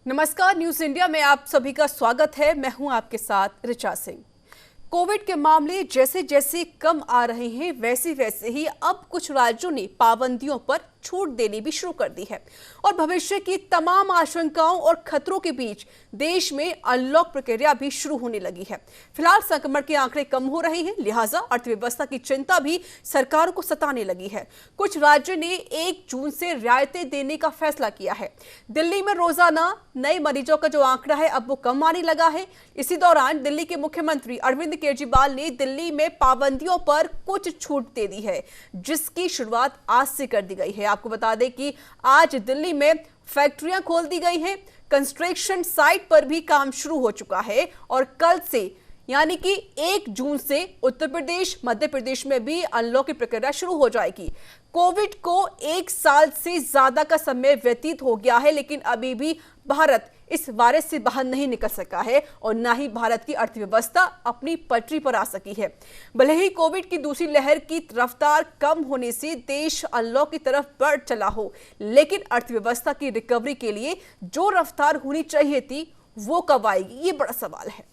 नमस्कार, news India में आप सभी का स्वागत है। मैं हूं आपके साथ ऋचा सिंह। कोविड के मामले जैसे जैसे कम आ रहे हैं वैसे वैसे ही अब कुछ राज्यों ने पाबंदियों पर छूट देनी भी शुरू कर दी है और भविष्य की तमाम आशंकाओं और खतरों के बीच देश में अनलॉक प्रक्रिया भी शुरू होने लगी है। फिलहाल संक्रमण के आंकड़े कम हो रहे हैं, लिहाजा अर्थव्यवस्था की चिंता भी सरकारों को सताने लगी है। कुछ राज्यों ने 1 जून से रियायतें देने का फैसला किया है। दिल्ली में रोजाना नए मरीजों का जो आंकड़ा है अब वो कम आने लगा है। इसी दौरान दिल्ली के मुख्यमंत्री अरविंद केजरीवाल ने दिल्ली में पाबंदियों पर कुछ छूट दे दी है, जिसकी शुरुआत आज से कर दी गई है। आपको बता दें कि आज दिल्ली में फैक्ट्रियां खोल दी गई हैं, कंस्ट्रक्शन साइट पर भी काम शुरू हो चुका है और कल से यानी कि 1 जून से उत्तर प्रदेश, मध्य प्रदेश में भी अनलॉक की प्रक्रिया शुरू हो जाएगी। कोविड को 1 साल से ज्यादा का समय व्यतीत हो गया है, लेकिन अभी भी भारत इस वायरस से बाहर नहीं निकल सका है और ना ही भारत की अर्थव्यवस्था अपनी पटरी पर आ सकी है। भले ही कोविड की दूसरी लहर की रफ्तार कम होने से देश अनलॉक की तरफ बढ़ चला हो, लेकिन अर्थव्यवस्था की रिकवरी के लिए जो रफ्तार होनी चाहिए थी वो कब आएगी, ये बड़ा सवाल है।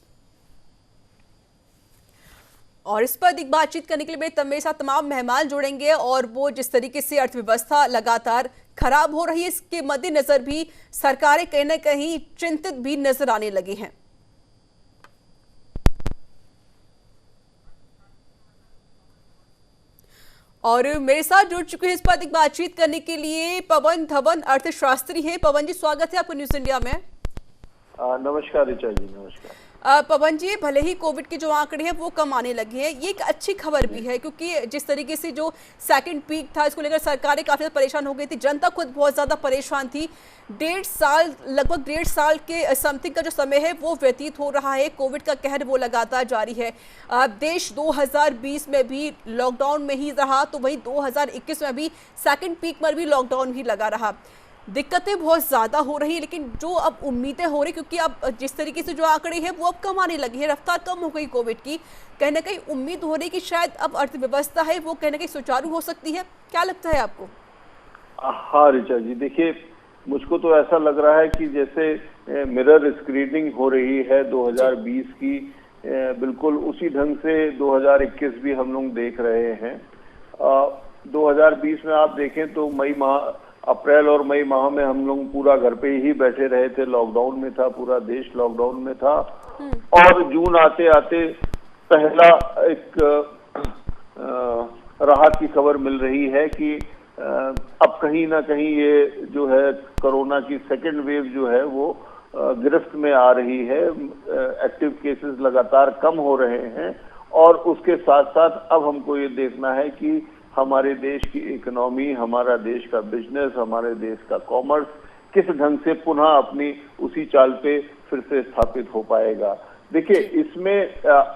और इस पर अधिक बातचीत करने के लिए मेरे साथ तमाम मेहमान जुड़ेंगे और वो जिस तरीके से अर्थव्यवस्था लगातार खराब हो रही है, इसके मद्देनजर भी सरकारें कहीं ना कहीं चिंतित भी नजर आने लगी हैं। और मेरे साथ जुड़ चुके हैं इस पर अधिक बातचीत करने के लिए पवन धवन अर्थशास्त्री हैं। पवन जी, स्वागत है आपको न्यूज इंडिया में। नमस्कार ऋचा जी, नमस्कार। पवन जी, भले ही कोविड के जो आंकड़े हैं वो कम आने लगे हैं, ये एक अच्छी खबर भी है क्योंकि जिस तरीके से जो सेकंड पीक था इसको लेकर सरकारें काफी ज्यादा परेशान हो गई थी, जनता खुद बहुत ज्यादा परेशान थी। लगभग डेढ़ साल के समथिंग का जो समय है वो व्यतीत हो रहा है। कोविड का कहर वो लगातार जारी है। देश 2020 में भी लॉकडाउन में ही रहा, तो वही 2021 में भी सेकेंड पीक पर भी लॉकडाउन ही लगा रहा। दिक्कतें बहुत ज्यादा हो रही है, लेकिन जो अब उम्मीदें हो रही, क्योंकि अब जिस तरीके से जो आंकड़े हैं वो अब कम आने लगी है, रफ्तार कम हो गई कोविड की, कहीं ना कहीं उम्मीद हो रही कि शायद अब अर्थव्यवस्था है वो कहीं ना कहीं सुचारू हो सकती है। क्या लगता है आपको? हाँ ऋचा जी, देखिए मुझको तो ऐसा लग रहा है कि जैसे मिरर स्क्रीनिंग हो रही है 2020 की, बिल्कुल उसी ढंग से 2021 भी हम लोग देख रहे हैं। 2020 में आप देखें तो अप्रैल और मई माह में हम लोग पूरा घर पे ही बैठे रहे थे, लॉकडाउन में था, पूरा देश लॉकडाउन में था। और जून आते आते पहला एक राहत की खबर मिल रही है कि अब कहीं ना कहीं ये जो है कोरोना की सेकेंड वेव जो है वो गिरफ्त में आ रही है। एक्टिव केसेस लगातार कम हो रहे हैं और उसके साथ साथ अब हमको ये देखना है कि हमारे देश की इकोनॉमी, हमारा देश का बिजनेस, हमारे देश का कॉमर्स किस ढंग से पुनः अपनी उसी चाल पे फिर से स्थापित हो पाएगा। देखिए इसमें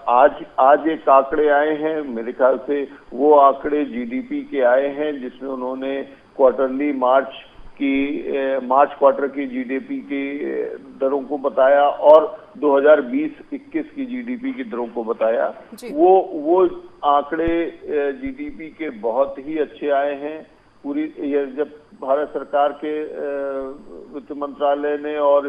आज एक आंकड़े आए हैं, मेरे ख्याल से वो आंकड़े जीडीपी के आए हैं, जिसमें उन्होंने क्वार्टरली मार्च क्वार्टर की जीडीपी की दरों को बताया और 2020-21 की जीडीपी की दरों को बताया। वो आंकड़े जीडीपी के बहुत ही अच्छे आए हैं। पूरी जब भारत सरकार के वित्त मंत्रालय ने और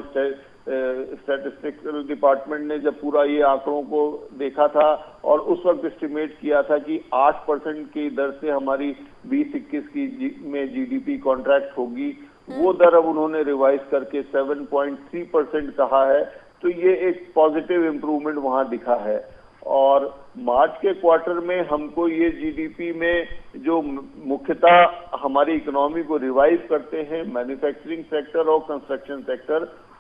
स्टैटिस्टिकल डिपार्टमेंट ने जब पूरा ये आंकड़ों को देखा था और उस वक्त एस्टिमेट किया था कि 8% की दर से हमारी 2021 में जीडीपी कॉन्ट्रैक्ट होगी, वो दर अब उन्होंने रिवाइज करके 7.3% कहा है। तो ये एक पॉजिटिव इम्प्रूवमेंट वहां दिखा है। और मार्च के क्वार्टर में हमको ये जीडीपी में जो मुख्यतः हमारी इकोनॉमी को रिवाइव करते हैं, मैन्युफैक्चरिंग सेक्टर और कंस्ट्रक्शन सेक्टर,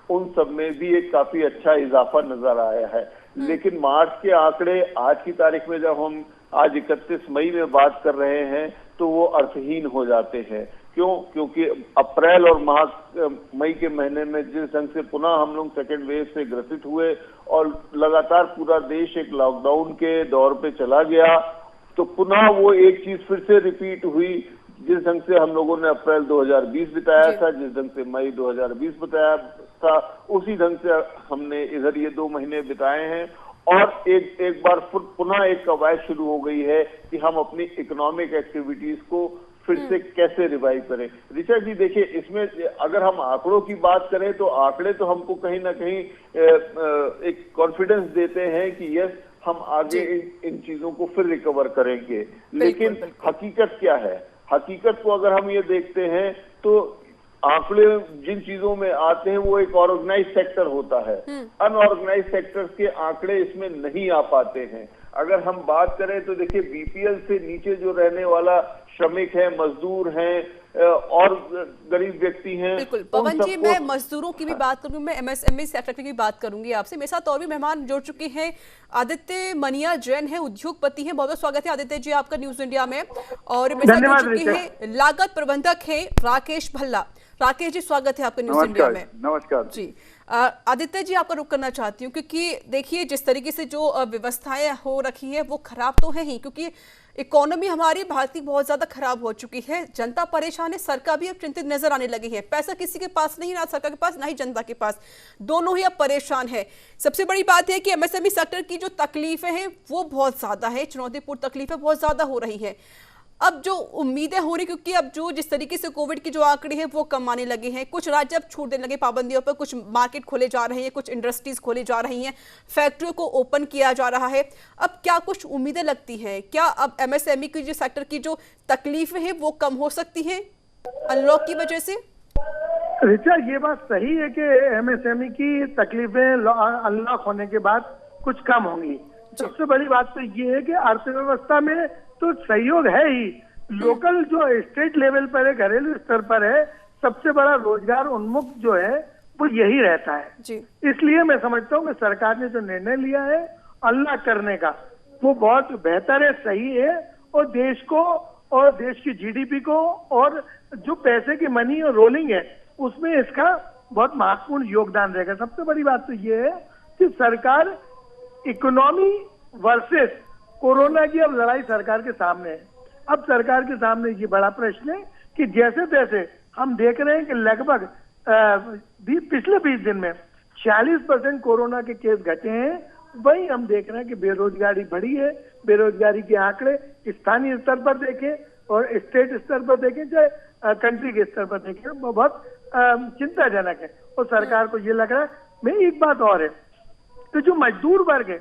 उन सब में भी एक काफी अच्छा इजाफा नजर आया है। लेकिन मार्च के आंकड़े आज की तारीख में जब हम आज 31 मई में बात कर रहे हैं तो वो अर्थहीन हो जाते हैं। क्यों? क्योंकि अप्रैल और मई के महीने में जिस ढंग से पुनः हम लोग सेकेंड वेव से ग्रसित हुए और लगातार पूरा देश एक लॉकडाउन के दौर पे चला गया, तो पुनः वो एक चीज फिर से रिपीट हुई। जिस ढंग से हम लोगों ने अप्रैल 2020 बिताया था, जिस ढंग से मई 2020 बताया था, उसी ढंग से हमने इधर ये 2 महीने बिताए हैं। और एक बार पुनः एक कवायद शुरू हो गई है कि हम अपनी इकोनॉमिक एक्टिविटीज को फिर से कैसे रिवाइव करें। ऋचा जी देखिए, इसमें अगर हम आंकड़ों की बात करें तो आंकड़े तो हमको कहीं ना कहीं एक कॉन्फिडेंस देते हैं कि यस, हम आगे इन चीजों को फिर रिकवर करेंगे। लेकिन हकीकत क्या है? हकीकत को अगर हम ये देखते हैं तो आंकड़े जिन चीजों में आते हैं वो एक ऑर्गेनाइज सेक्टर होता है, अनऑर्गेनाइज सेक्टर के आंकड़े इसमें नहीं आ पाते हैं। अगर हम बात करें तो देखिए, बीपीएल से नीचे जो रहने वाला श्रमिक है, मजदूर हैं और गरीब व्यक्ति हैं। बिल्कुल पवन जी, मैं मजदूरों की भी बात करूंगी, मैं एमएसएमई सेक्टर की भी बात करूंगी आपसे। मेरे साथ और भी मेहमान जुड़ चुके हैं। आदित्य मनिया जैन है, उद्योगपति हैं, बहुत बहुत स्वागत है आदित्य जी आपका न्यूज इंडिया में। और मेरे साथ जुड़ चुके हैं लागत प्रबंधक है राकेश भल्ला। राकेश जी स्वागत है आपका न्यूज इंडिया में। नमस्कार जी। आदित्य जी आपका रुख करना चाहती हूँ, क्योंकि देखिए जिस तरीके से जो व्यवस्थाएं हो रखी है वो खराब तो है ही, क्योंकि इकोनॉमी हमारी भारत की बहुत ज्यादा खराब हो चुकी है, जनता परेशान है, सरकार भी अब चिंतित नजर आने लगी है। पैसा किसी के पास नहीं, ना सरकार के पास ना ही जनता के पास, दोनों ही अब परेशान है। सबसे बड़ी बात है कि एमएसएमई सेक्टर की जो तकलीफें हैं वो बहुत ज्यादा है, चुनौतीपूर्ण तकलीफें बहुत ज्यादा हो रही है। अब जो उम्मीदें हो रही, क्योंकि अब जो जिस तरीके से कोविड की जो आंकड़े हैं वो कम आने लगे हैं, कुछ राज्य अब छूट देने लगे पाबंदियों पर, कुछ मार्केट खोले जा रहे हैं, कुछ इंडस्ट्रीज खोली जा रही हैं, फैक्ट्रियों को ओपन किया जा रहा है। अब क्या कुछ उम्मीदें लगती हैं? क्या अब एमएसएमई की जो सेक्टर की जो तकलीफें हैं वो कम हो सकती हैं अनलॉक की वजह से? ऋचा, ये बात सही है कि एमएसएमई की तकलीफें अनलॉक होने के बाद कुछ कम होंगी। सबसे बड़ी बात तो ये है कि अर्थव्यवस्था में तो सहयोग है ही, लोकल जो स्टेट लेवल पर है, घरेलू स्तर पर है, सबसे बड़ा रोजगार उन्मुख जो है वो यही रहता है जी। इसलिए मैं समझता हूँ कि सरकार ने जो निर्णय लिया है अनलॉक करने का वो बहुत बेहतर है, सही है, और देश को और देश की जीडीपी को और जो पैसे की मनी और रोलिंग है उसमें इसका बहुत महत्वपूर्ण योगदान रहेगा। सबसे बड़ी बात तो ये है कि सरकार इकोनॉमी वर्सेस कोरोना की अब लड़ाई सरकार के सामने है। अब सरकार के सामने ये बड़ा प्रश्न है कि जैसे तैसे हम देख रहे हैं कि लगभग पिछले 20 दिन में 46% कोरोना के केस घटे हैं, वही हम देख रहे हैं कि बेरोजगारी बढ़ी है। बेरोजगारी के आंकड़े स्थानीय स्तर पर देखें और स्टेट स्तर पर देखें, चाहे कंट्री के स्तर पर देखें, वो बहुत चिंताजनक है। और सरकार को ये लग रहा है। मैं एक बात और है कि जो मजदूर वर्ग है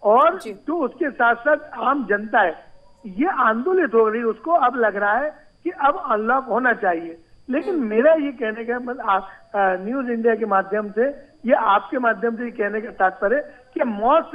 और जो उसके साथ साथ आम जनता है, ये आंदोलित हो रही है, उसको अब लग रहा है कि अब अनलॉक होना चाहिए। लेकिन मेरा ये कहने का मतलब न्यूज इंडिया के माध्यम से, ये आपके माध्यम से कहने का तात्पर्य कि मौत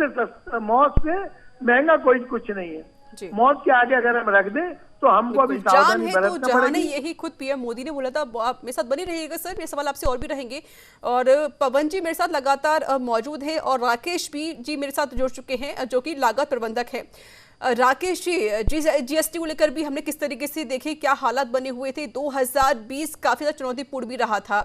से महंगा कोई कुछ नहीं है। मौत के आगे अगर हम रख दें तो हमको अभी सावधानी बरतना पड़ेगी। यही खुद पीएम मोदी ने बोला था। आप मेरे साथ बनी रहिएगा सर, ये सवाल आपसे और भी रहेंगे। और पवन जी मेरे साथ लगातार मौजूद है और राकेश भी जी मेरे साथ जुड़ चुके हैं, जो कि लागत प्रबंधक है। राकेश जी, जीएसटी को लेकर भी हमने किस तरीके से देखे, क्या हालात बने हुए थे। 2020 काफी ज्यादा चुनौतीपूर्ण भी रहा था।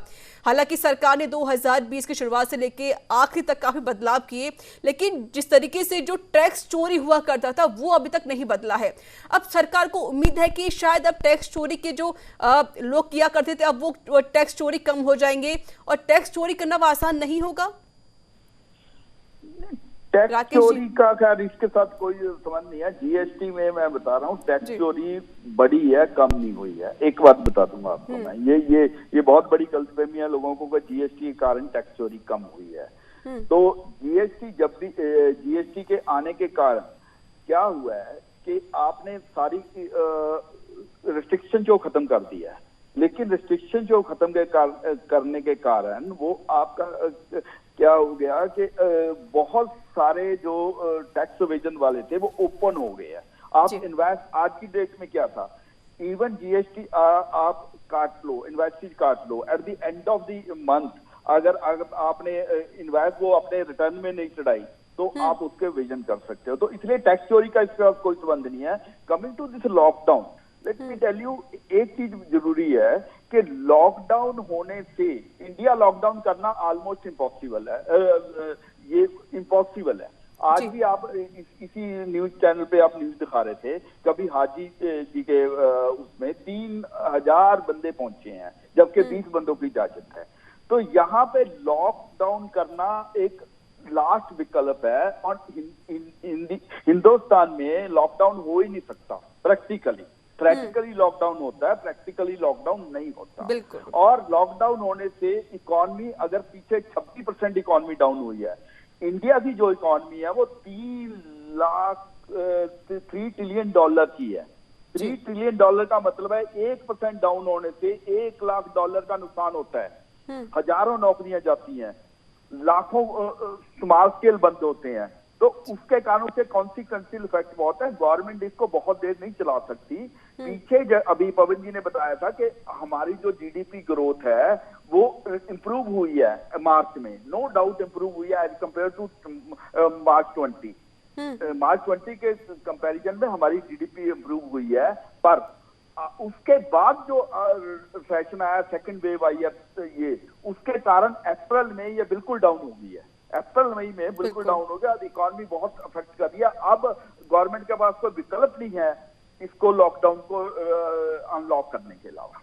हालांकि सरकार ने 2020 की शुरुआत से लेके आखिर तक काफी बदलाव किए, लेकिन जिस तरीके से जो टैक्स चोरी हुआ करता था वो अभी तक नहीं बदला है। अब सरकार को उम्मीद है कि शायद अब टैक्स चोरी के जो लोग किया करते थे, अब वो टैक्स चोरी कम हो जाएंगे और टैक्स चोरी करना आसान नहीं होगा। टैक्स चोरी का खैर इसके साथ कोई संबंध नहीं है। जीएसटी में मैं बता रहा हूँ, टैक्स चोरी बढ़ी है, कम नहीं हुई है। एक बात बता दूंगा आपको मैं, ये बहुत बड़ी गलतफहमी है लोगों को कि जीएसटी के कारण टैक्स चोरी कम हुई है। तो जीएसटी के आने के कारण क्या हुआ है कि आपने सारी रिस्ट्रिक्शन जो खत्म कर दिया है, लेकिन रिस्ट्रिक्शन जो खत्म करने के कारण वो आपका क्या हो गया कि बहुत सारे जो टैक्स एवेजन वाले थे वो ओपन हो गए हैं। आप इन्वेस्ट, आज की डेट में क्या था, इवन जीएसटी आप काट लो, इन्वेस्टेज काट लो, at the end of the month अगर आपने इन्वेस्ट वो अपने रिटर्न में नहीं चढ़ाई तो आप उसके विजन कर सकते हो। तो इसलिए टैक्स चोरी का इसके साथ कोई संबंध नहीं है। Coming to this lockdown, let me tell you, एक चीज जरूरी है कि लॉकडाउन होने से इंडिया लॉकडाउन करना ऑलमोस्ट इम्पॉसिबल है। ये इम्पॉसिबल है। आज भी आप इसी न्यूज चैनल पे आप न्यूज दिखा रहे थे, कभी हाजी जी के उसमें 3000 बंदे पहुंचे हैं, जबकि 20 बंदों की इजाजत है। तो यहाँ पे लॉकडाउन करना एक लास्ट विकल्प है और हिंदुस्तान में लॉकडाउन हो ही नहीं सकता प्रैक्टिकली। प्रैक्टिकली लॉकडाउन होता है, प्रैक्टिकली लॉकडाउन नहीं होता। बिल्कुल। और लॉकडाउन होने से इकोनॉमी, अगर पीछे 26% इकोनॉमी डाउन हुई है, इंडिया की जो इकोनॉमी है वो 3 ट्रिलियन डॉलर की है। 3 ट्रिलियन डॉलर का मतलब है 1% डाउन होने से 1 लाख डॉलर का नुकसान होता है। हजारों नौकरियां जाती हैं, लाखों स्मॉल स्केल बंद होते हैं। तो उसके कारण से कॉन्सिक्वेंशियल इफेक्ट बहुत है। गवर्नमेंट इसको बहुत देर नहीं चला सकती। पीछे अभी पवन जी ने बताया था कि हमारी जो जीडीपी ग्रोथ है वो इंप्रूव हुई है मार्च में, नो डाउट इंप्रूव हुई है एज कम्पेयर टू मार्च 20। मार्च 20 के कंपैरिजन में हमारी जीडीपी इंप्रूव हुई है, पर उसके बाद जो फैशन आया, सेकंड वेव आई है, ये उसके कारण अप्रैल में ये बिल्कुल डाउन हो गई है। अप्रैल मई में बिल्कुल डाउन हो गया। इकोनॉमी बहुत अफेक्ट कर दिया। अब गवर्नमेंट के पास कोई विकल्प नहीं है इसको, लॉकडाउन को अनलॉक करने के अलावा।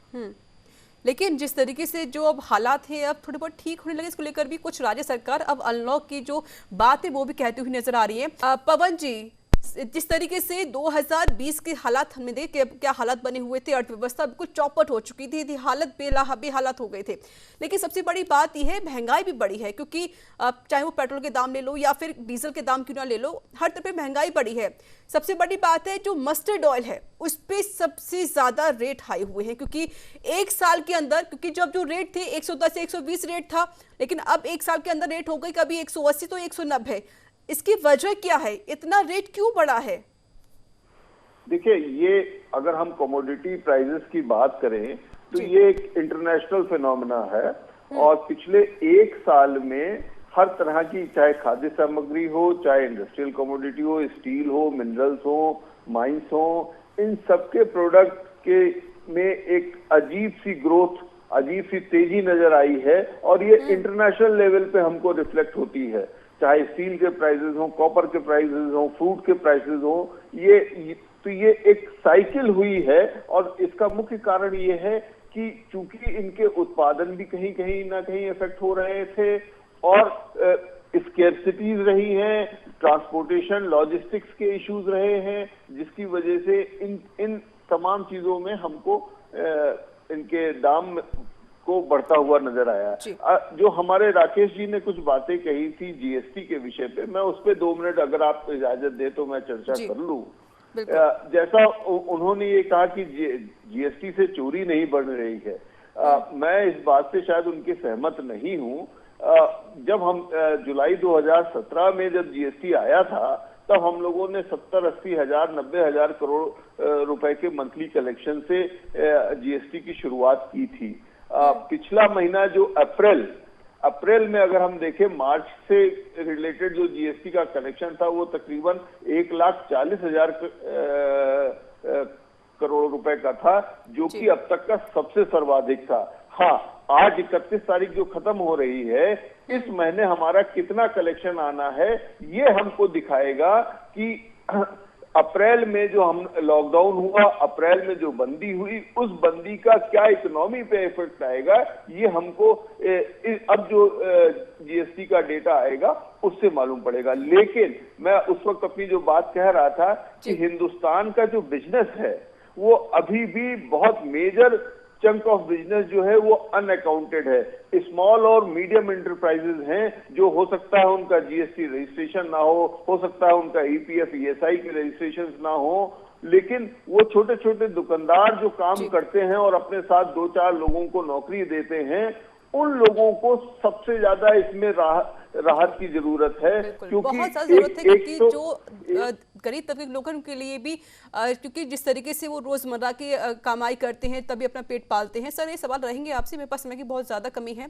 लेकिन जिस तरीके से जो अब हालात हैं अब थोड़े बहुत ठीक होने लगे, इसको लेकर भी कुछ राज्य सरकार अब अनलॉक की जो बात है वो भी कहती हुई नजर आ रही है। पवन जी, जिस तरीके से 2020 के हालात हमने देखे, क्या हालात बने हुए थे, अर्थव्यवस्था बिल्कुल चौपट हो चुकी थी, हालत बेहालत हो गए थे। लेकिन सबसे बड़ी बात यह है महंगाई भी बढ़ी है, क्योंकि चाहे वो पेट्रोल के दाम ले लो या फिर डीजल के दाम क्यों ना ले लो, हर तरफ महंगाई बढ़ी है। सबसे बड़ी बात है जो मस्टर्ड ऑयल है उस पर सबसे ज्यादा रेट हाई हुए हैं, क्योंकि एक साल के अंदर, क्योंकि जब जो रेट थे 110 से 120 रेट था, लेकिन अब एक साल के अंदर रेट हो गई कभी 180 तो 190। इसकी वजह क्या है, इतना रेट क्यों बढ़ा है? देखिए, ये अगर हम कमोडिटी प्राइसेस की बात करें तो ये एक इंटरनेशनल फिनोमेना है, और पिछले एक साल में हर तरह की, चाहे खाद्य सामग्री हो, चाहे इंडस्ट्रियल कमोडिटी हो, स्टील हो, मिनरल्स हो, माइंस हो, इन सबके प्रोडक्ट के में एक अजीब सी ग्रोथ, अजीब सी तेजी नजर आई है, और ये इंटरनेशनल लेवल पे हमको रिफ्लेक्ट होती है। चाहे स्टील के प्राइसेस हो, कॉपर के प्राइसेस हो, फूड के प्राइसेस हो, ये एक साइकिल हुई है। और इसका मुख्य कारण ये है कि चूंकि इनके उत्पादन भी कहीं ना कहीं इफेक्ट हो रहे थे, और स्केर्सिटीज रही हैं, ट्रांसपोर्टेशन, लॉजिस्टिक्स के इश्यूज रहे हैं, जिसकी वजह से इन तमाम चीजों में हमको इनके दाम को बढ़ता हुआ नजर आया। जो हमारे राकेश जी ने कुछ बातें कही थी जीएसटी के विषय पे, मैं उस पे 2 मिनट अगर आप इजाजत दे तो मैं चर्चा कर लूं। जैसा उन्होंने ये कहा कि जीएसटी से चोरी नहीं बढ़ रही है, मैं इस बात से शायद उनके सहमत नहीं हूं। जब हम जुलाई 2017 में जब जीएसटी आया था, तब हम लोगों ने 70-80 हजार 90 हजार करोड़ रुपए के मंथली कलेक्शन से जीएसटी की शुरुआत की थी। पिछला महीना जो अप्रैल में अगर हम देखें, मार्च से रिलेटेड जो जीएसटी का कलेक्शन था वो तकरीबन 1,40,000 करोड़ रुपए का था, जो कि अब तक का सबसे सर्वाधिक था। हाँ, आज 31 तारीख जो खत्म हो रही है, इस महीने हमारा कितना कलेक्शन आना है ये हमको दिखाएगा कि अप्रैल में जो हम लॉकडाउन हुआ, अप्रैल में जो बंदी हुई, उस बंदी का क्या इकोनॉमी पे इफेक्ट आएगा, ये हमको अब जो जीएसटी का डेटा आएगा उससे मालूम पड़ेगा। लेकिन मैं उस वक्त अपनी जो बात कह रहा था कि हिंदुस्तान का जो बिजनेस है वो अभी भी बहुत मेजर चंक ऑफ बिजनेस जो है वो अनअकाउंटेड है। स्मॉल और मीडियम इंटरप्राइजेज हैं, जो हो सकता है उनका जीएसटी रजिस्ट्रेशन ना हो सकता है उनका ईपीएफ ईएसआई के रजिस्ट्रेशन ना हो, लेकिन वो छोटे छोटे दुकानदार जो काम करते हैं और अपने साथ 2-4 लोगों को नौकरी देते हैं, उन लोगों को सबसे ज्यादा इसमें राहत की जरूरत है, क्योंकि बहुत ज्यादा जरूरत है, क्योंकि जो गरीब तबके के लोगों के लिए भी, क्योंकि जिस तरीके से वो रोजमर्रा की कमाई करते हैं तभी अपना पेट पालते हैं। सर, ये सवाल रहेंगे आपसे, मेरे पास समय की बहुत ज्यादा कमी है,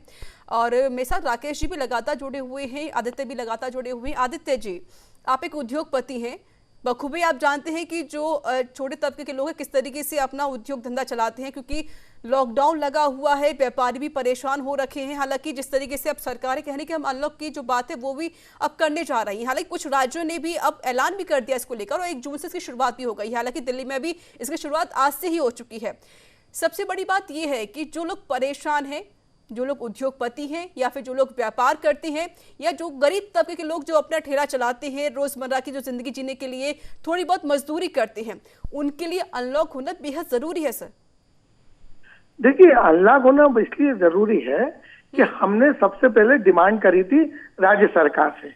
और मेरे साथ राकेश जी भी लगातार जुड़े हुए हैं, आदित्य भी लगातार जुड़े हुए हैं। आदित्य जी, आप एक उद्योगपति हैं, बखूबी आप जानते हैं कि जो छोटे तबके के लोग हैं किस तरीके से अपना उद्योग धंधा चलाते हैं, क्योंकि लॉकडाउन लगा हुआ है, व्यापारी भी परेशान हो रखे हैं। हालांकि जिस तरीके से अब सरकारें कह रही है कि हम अनलॉक की जो बात है वो भी अब करने जा रही हैं, हालांकि कुछ राज्यों ने भी अब ऐलान भी कर दिया इसको लेकर, और 1 जून से इसकी शुरुआत भी हो गई। हालांकि दिल्ली में भी इसकी शुरुआत आज से ही हो चुकी है। सबसे बड़ी बात यह है कि जो लोग परेशान हैं जो लोग उद्योगपति हैं या फिर जो लोग व्यापार करते हैं या जो गरीब तबके के लोग जो अपना ठेला चलाते हैं, रोजमर्रा की जो जिंदगी जीने के लिए थोड़ी बहुत मजदूरी करते हैं, उनके लिए अनलॉक होना बेहद जरूरी है सर? देखिए, अनलॉक होना इसलिए जरूरी है कि हमने सबसे पहले डिमांड करी थी राज्य सरकार से।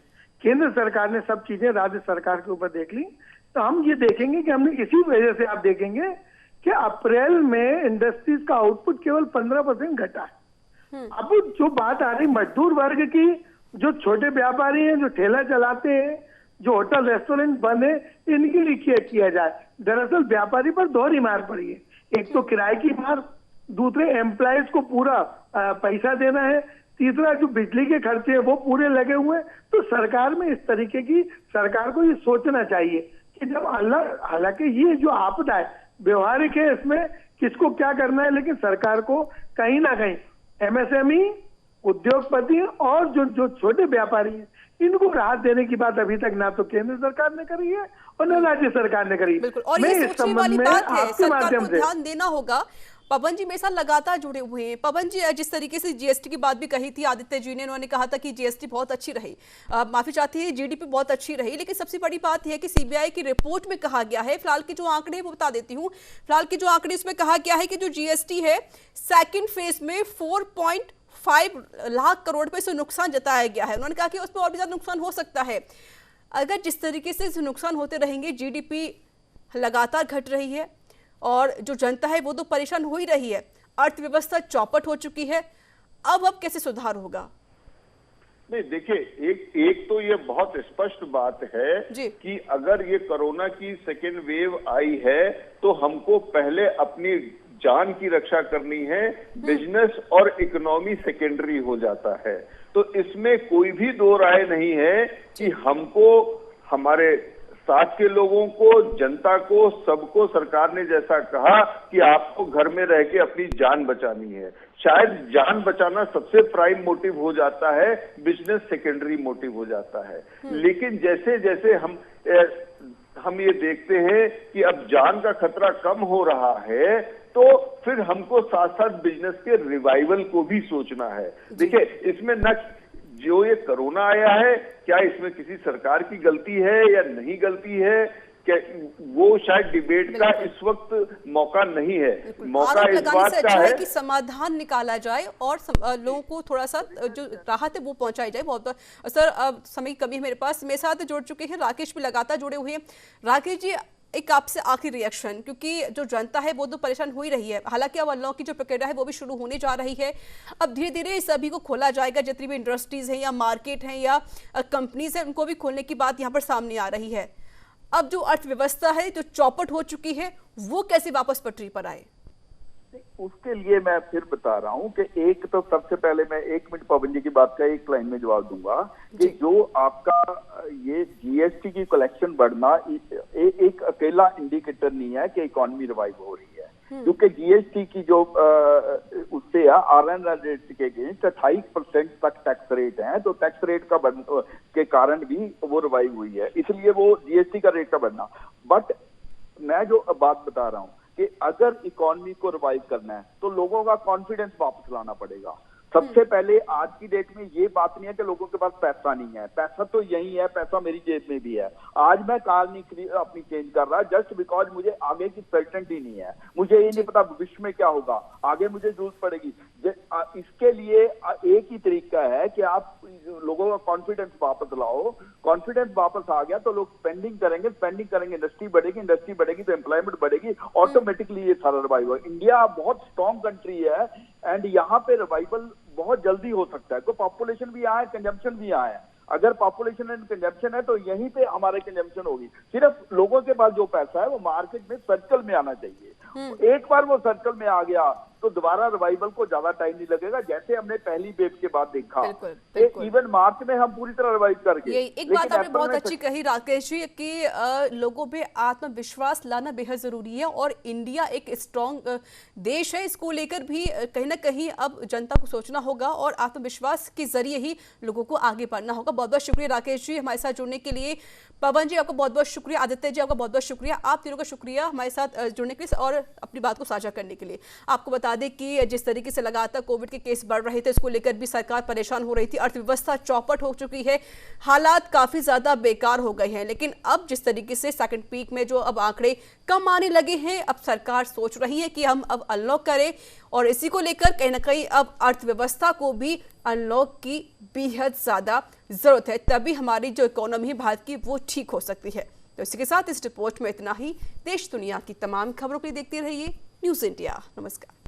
केंद्र सरकार ने सब चीजें राज्य सरकार के ऊपर देख ली, तो हम ये देखेंगे कि हमने इसी वजह से आप देखेंगे कि अप्रैल में इंडस्ट्रीज का आउटपुट केवल 15% घटा है। अब जो बात आ रही मजदूर वर्ग की, जो छोटे व्यापारी हैं, जो ठेला चलाते हैं, जो होटल रेस्टोरेंट बंद है, इनके लिए क्या किया जाए। दरअसल व्यापारी पर दोहरी मार पड़ी है, एक तो किराए की मार, दूसरे एम्प्लॉयज को पूरा पैसा देना है, तीसरा जो बिजली के खर्चे हैं वो पूरे लगे हुए हैं। तो सरकार में इस तरीके की, सरकार को ये सोचना चाहिए कि जब हालांकि ये जो आपदा है व्यवहारिक है, इसमें किसको क्या करना है, लेकिन सरकार को कहीं ना कहीं एमएसएमई, उद्योगपति और जो छोटे व्यापारी हैं, इनको राहत देने की बात अभी तक ना तो केंद्र सरकार ने करी है और न राज्य सरकार ने करी। बिल्कुल, और ये सोचने वाली बात है, सरकार को ध्यान देना होगा। पवन जी मेरे साथ लगातार जुड़े हुए हैं। पवन जी, जिस तरीके से जीएसटी की बात भी कही थी आदित्य जी ने, उन्होंने कहा था कि जीएसटी बहुत अच्छी रही, माफी चाहती है, जीडीपी बहुत अच्छी रही, लेकिन सबसे बड़ी बात यह है कि सीबीआई की रिपोर्ट में कहा गया है, फिलहाल के जो आंकड़े वो बता देती हूँ, फिलहाल के जो आंकड़े उसमें कहा गया है कि जो जीएसटी है सेकेंड फेज में 4.5 लाख करोड़ रुपए से नुकसान जताया गया है। उन्होंने कहा कि उसमें और भी ज्यादा नुकसान हो सकता है। अगर जिस तरीके से नुकसान होते रहेंगे, जीडीपी लगातार घट रही है और जो जनता है वो तो परेशान हो ही रही है, अर्थव्यवस्था चौपट हो चुकी है, अब कैसे सुधार होगा? नहीं, देखिए, एक तो ये बहुत स्पष्ट बात है कि अगर ये कोरोना की सेकेंड वेव आई है तो हमको पहले अपनी जान की रक्षा करनी है, बिजनेस और इकोनॉमी सेकेंडरी हो जाता है। तो इसमें कोई भी दो राय नहीं है कि हमको, हमारे साथ के लोगों को, जनता को, सबको सरकार ने जैसा कहा कि आपको घर में रह के अपनी जान बचानी है। शायद जान बचाना सबसे प्राइम मोटिव हो जाता है, बिजनेस सेकेंडरी मोटिव हो जाता है। लेकिन जैसे जैसे हम ये देखते हैं कि अब जान का खतरा कम हो रहा है, तो फिर हमको साथ साथ बिजनेस के रिवाइवल को भी सोचना है। देखिए, इसमें न जो ये कोरोना आया है, क्या इसमें किसी सरकार की गलती है या नहीं गलती है, क्या वो शायद डिबेट का इस वक्त मौका नहीं है। मौका इस बात का है कि समाधान निकाला जाए और लोगों को थोड़ा सा जो राहत है वो पहुंचाई जाए। बहुत सर, समय की कमी है मेरे पास, मेरे साथ जुड़ चुके हैं राकेश भी लगातार जुड़े हुए हैं। राकेश जी, एक आपसे आखिरी रिएक्शन, क्योंकि जो जनता है वो तो परेशान हो ही रही है, हालांकि अब अनलॉक की जो प्रक्रिया है वो भी शुरू होने जा रही है। अब धीरे धीरे सभी को खोला जाएगा, जितनी भी इंडस्ट्रीज हैं या मार्केट हैं या कंपनीज हैं, उनको भी खोलने की बात यहाँ पर सामने आ रही है। अब जो अर्थव्यवस्था है जो चौपट हो चुकी है, वो कैसे वापस पटरी पर आए? उसके लिए मैं फिर बता रहा हूं कि एक तो सबसे पहले मैं 1 मिनट पवन जी की बात का एक लाइन में जवाब दूंगा कि जो आपका ये जीएसटी की कलेक्शन बढ़ना एक अकेला इंडिकेटर नहीं है कि इकोनॉमी रिवाइव हो रही है, क्योंकि जीएसटी की जो उससे आरएन रेट के अगेंस्ट 28% तक टैक्स रेट है, तो टैक्स रेट का के कारण भी वो रिवाइव हुई है, इसलिए वो जीएसटी का रेट का बढ़ना। बट मैं जो बात बता रहा हूं कि अगर इकोनॉमी को रिवाइव करना है तो लोगों का कॉन्फिडेंस वापस लाना पड़ेगा। सबसे पहले आज की डेट में ये बात नहीं है कि लोगों के पास पैसा नहीं है, पैसा तो यही है, पैसा मेरी जेब में भी है। आज मैं कार नहीं अपनी चेंज कर रहा जस्ट बिकॉज मुझे आगे की सर्टेनिटी नहीं है, मुझे ये नहीं पता भविष्य में क्या होगा, आगे मुझे जरूरत पड़ेगी। इसके लिए एक ही तरीका है कि आप लोगों का कॉन्फिडेंस वापस लाओ। कॉन्फिडेंस वापस आ गया तो लोग स्पेंडिंग करेंगे, इंडस्ट्री बढ़ेगी तो एम्प्लॉयमेंट बढ़ेगी, ऑटोमेटिकली ये सारा रिवाइवल। इंडिया बहुत स्ट्रॉन्ग कंट्री है एंड यहाँ पे रिवाइवल बहुत जल्दी हो सकता है। तो पॉपुलेशन भी यहाँ है, कंजम्पशन भी यहाँ है। अगर पॉपुलेशन एंड कंजम्पशन है तो यहीं पे हमारे कंजम्पशन होगी। सिर्फ लोगों के पास जो पैसा है वो मार्केट में सर्कल में आना चाहिए। एक बार वो सर्कल में आ गया तो दोबारा रिवाइवल को ज्यादा टाइम नहीं लगेगा, जैसे हमने पहली वेव के बाद देखा। इवन मार्च में हम पूरी तरह रिवाइव कर गए। एक बात आपने बहुत अच्छी कही राकेश जी कि लोगों में आत्मविश्वास लाना बेहद जरूरी है और इंडिया एक स्ट्रॉन्ग देश है, इसको लेकर भी कहीं ना कहीं अब जनता को सोचना होगा और आत्मविश्वास के जरिए ही लोगों को आगे बढ़ना होगा। बहुत बहुत शुक्रिया राकेश जी हमारे साथ जुड़ने के लिए। पवन जी आपका बहुत बहुत शुक्रिया, आदित्य जी आपका बहुत बहुत शुक्रिया, आप तीनों का शुक्रिया हमारे साथ जुड़ने के लिए और अपनी बात को साझा करने के लिए। आपको बता बता दें कि जिस तरीके से लगातार कोविड के केस बढ़ रहे थे, इसको लेकर भी सरकार परेशान हो रही थी। अर्थव्यवस्था चौपट हो चुकी है, हालात काफी ज्यादा बेकार हो गए हैं। लेकिन अब जिस तरीके से सेकंड पीक में जो अब आंकड़े कम आने लगे हैं, अब सरकार सोच रही है कि हम अब अनलॉक करें, और इसी को लेकर कहीं ना कहीं अब अर्थव्यवस्था को भी अनलॉक की बेहद ज्यादा जरूरत है, तभी हमारी जो इकोनॉमी है भारत की वो ठीक हो सकती है। तो इसी के साथ इस रिपोर्ट में इतना ही। देश दुनिया की तमाम खबरों के लिए देखते रहिए न्यूज़ इंडिया। नमस्कार।